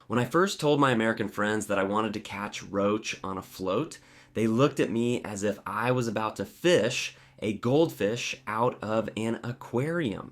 When I first told my American friends that I wanted to catch roach on a float, they looked at me as if I was about to fish a goldfish out of an aquarium.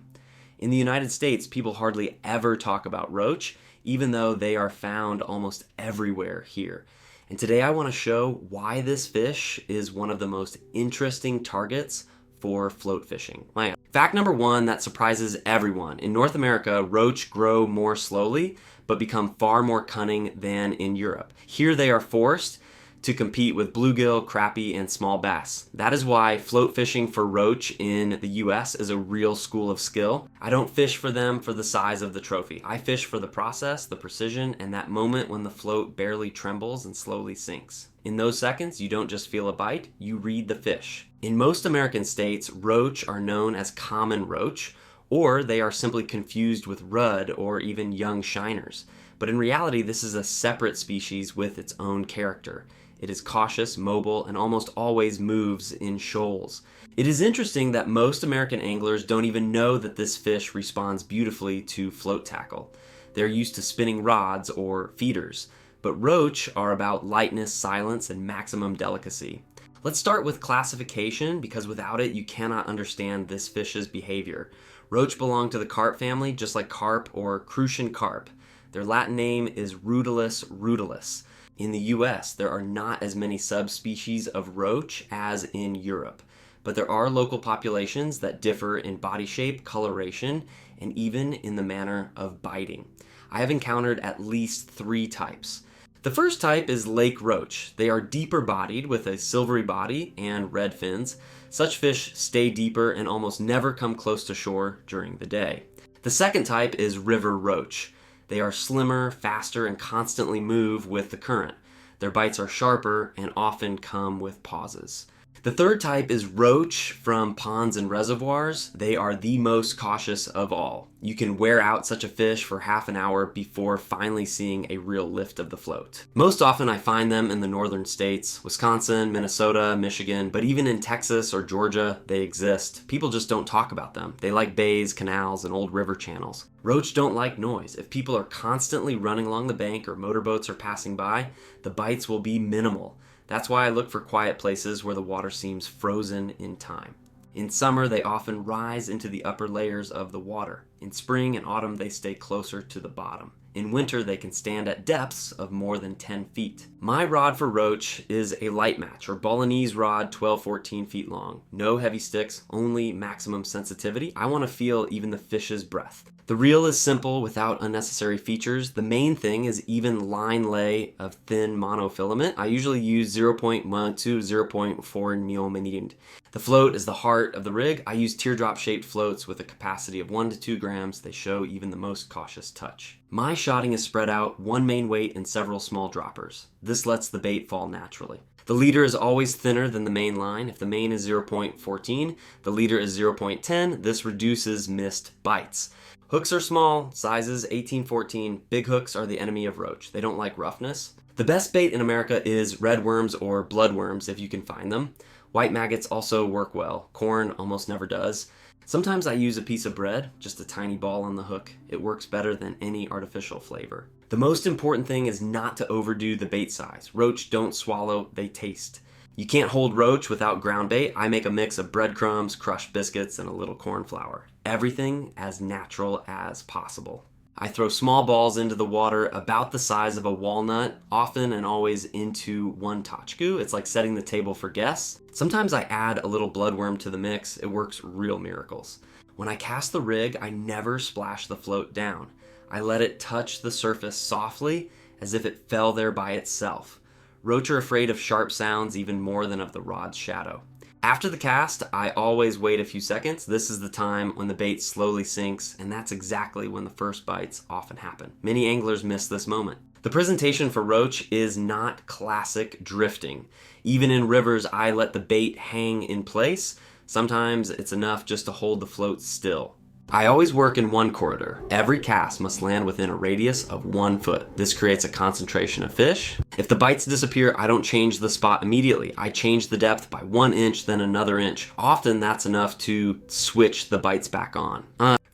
In the United States, people hardly ever talk about roach, even though they are found almost everywhere here. And today I want to show why this fish is one of the most interesting targets for float fishing. Fact number one that surprises everyone. In North America, roach grow more slowly, but become far more cunning than in Europe. Here they are forced to compete with bluegill, crappie, and small bass. That is why float fishing for roach in the US is a real school of skill. I don't fish for them for the size of the trophy. I fish for the process, the precision, and that moment when the float barely trembles and slowly sinks. In those seconds, you don't just feel a bite, you read the fish. In most American states, roach are known as common roach, or they are simply confused with rudd or even young shiners. But in reality, this is a separate species with its own character. It is cautious, mobile, and almost always moves in shoals. It is interesting that most American anglers don't even know that this fish responds beautifully to float tackle. They're used to spinning rods or feeders, but roach are about lightness, silence, and maximum delicacy. Let's start with classification, because without it, you cannot understand this fish's behavior. Roach belong to the carp family, just like carp or crucian carp. Their Latin name is Rutilus rutilus. In the US, there are not as many subspecies of roach as in Europe, but there are local populations that differ in body shape, coloration, and even in the manner of biting. I have encountered at least 3 types. The first type is lake roach. They are deeper bodied with a silvery body and red fins. Such fish stay deeper and almost never come close to shore during the day. The second type is river roach. They are slimmer, faster, and constantly move with the current. Their bites are sharper and often come with pauses. The third type is roach from ponds and reservoirs. They are the most cautious of all. You can wear out such a fish for half an hour before finally seeing a real lift of the float. Most often I find them in the northern states, Wisconsin, Minnesota, Michigan, but even in Texas or Georgia, they exist. People just don't talk about them. They like bays, canals, and old river channels. Roach don't like noise. If people are constantly running along the bank or motorboats are passing by, the bites will be minimal. That's why I look for quiet places where the water seems frozen in time. In summer, they often rise into the upper layers of the water. In spring and autumn, they stay closer to the bottom. In winter, they can stand at depths of more than 10 feet. My rod for roach is a light match or Balinese rod 12-14 feet long. No heavy sticks, only maximum sensitivity. I want to feel even the fish's breath. The reel is simple without unnecessary features. The main thing is even line lay of thin monofilament. I usually use 0.1 to 0.4 neomenid. The float is the heart of the rig. I use teardrop shaped floats with a capacity of 1 to 2 grams. They show even the most cautious touch. My shotting is spread out, one main weight and several small droppers. This lets the bait fall naturally. The leader is always thinner than the main line. If the main is 0.14, the leader is 0.10. This reduces missed bites. Hooks are small, sizes 18-14. Big hooks are the enemy of roach. They don't like roughness. The best bait in America is red worms or bloodworms if you can find them. White maggots also work well. Corn almost never does. Sometimes I use a piece of bread, just a tiny ball on the hook. It works better than any artificial flavor. The most important thing is not to overdo the bait size. Roach don't swallow, they taste. You can't hold roach without ground bait. I make a mix of breadcrumbs, crushed biscuits, and a little corn flour. Everything as natural as possible. I throw small balls into the water about the size of a walnut, often and always into 1 tachku. It's like setting the table for guests. Sometimes I add a little bloodworm to the mix. It works real miracles. When I cast the rig, I never splash the float down. I let it touch the surface softly as if it fell there by itself. Roach are afraid of sharp sounds even more than of the rod's shadow. After the cast, I always wait a few seconds. This is the time when the bait slowly sinks, and that's exactly when the first bites often happen. Many anglers miss this moment. The presentation for roach is not classic drifting. Even in rivers, I let the bait hang in place. Sometimes it's enough just to hold the float still. I always work in 1 corridor. Every cast must land within a radius of 1 foot. This creates a concentration of fish. If the bites disappear, I don't change the spot immediately. I change the depth by 1 inch, then another inch. Often that's enough to switch the bites back on.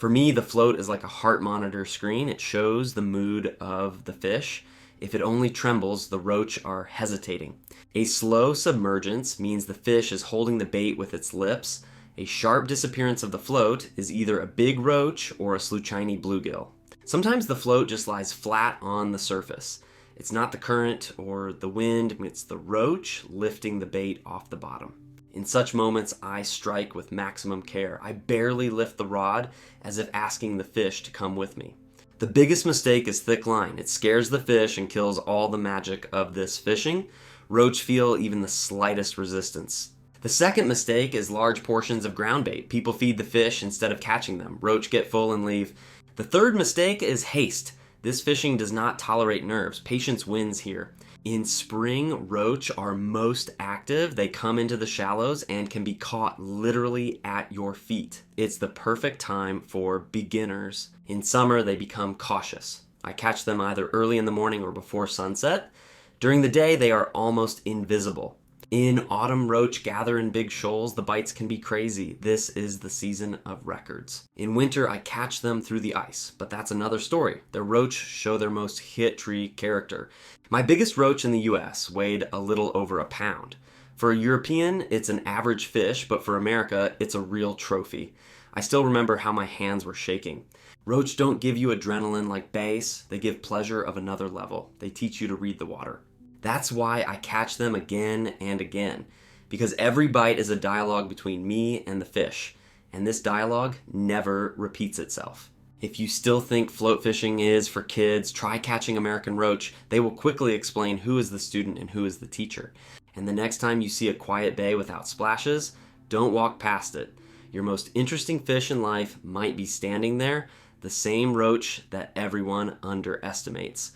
For me, the float is like a heart monitor screen. It shows the mood of the fish. If it only trembles, the roach are hesitating. A slow submergence means the fish is holding the bait with its lips. A sharp disappearance of the float is either a big roach or a sluchini bluegill. Sometimes the float just lies flat on the surface. It's not the current or the wind, it's the roach lifting the bait off the bottom. In such moments, I strike with maximum care. I barely lift the rod as if asking the fish to come with me. The biggest mistake is thick line. It scares the fish and kills all the magic of this fishing. Roach feel even the slightest resistance. The second mistake is large portions of groundbait. People feed the fish instead of catching them. Roach get full and leave. The third mistake is haste. This fishing does not tolerate nerves. Patience wins here. In spring, roach are most active. They come into the shallows and can be caught literally at your feet. It's the perfect time for beginners. In summer, they become cautious. I catch them either early in the morning or before sunset. During the day, they are almost invisible. In autumn, roach gather in big shoals. The bites can be crazy. This is the season of records. In winter, I catch them through the ice, but that's another story. The roach show their most hit-tree character. My biggest roach in the US weighed a little over a pound. For a European, it's an average fish, but for America, it's a real trophy. I still remember how my hands were shaking. Roach don't give you adrenaline like bass. They give pleasure of another level. They teach you to read the water. That's why I catch them again and again, because every bite is a dialogue between me and the fish, and this dialogue never repeats itself. If you still think float fishing is for kids, try catching American roach. They will quickly explain who is the student and who is the teacher. And the next time you see a quiet bay without splashes, don't walk past it. Your most interesting fish in life might be standing there, the same roach that everyone underestimates.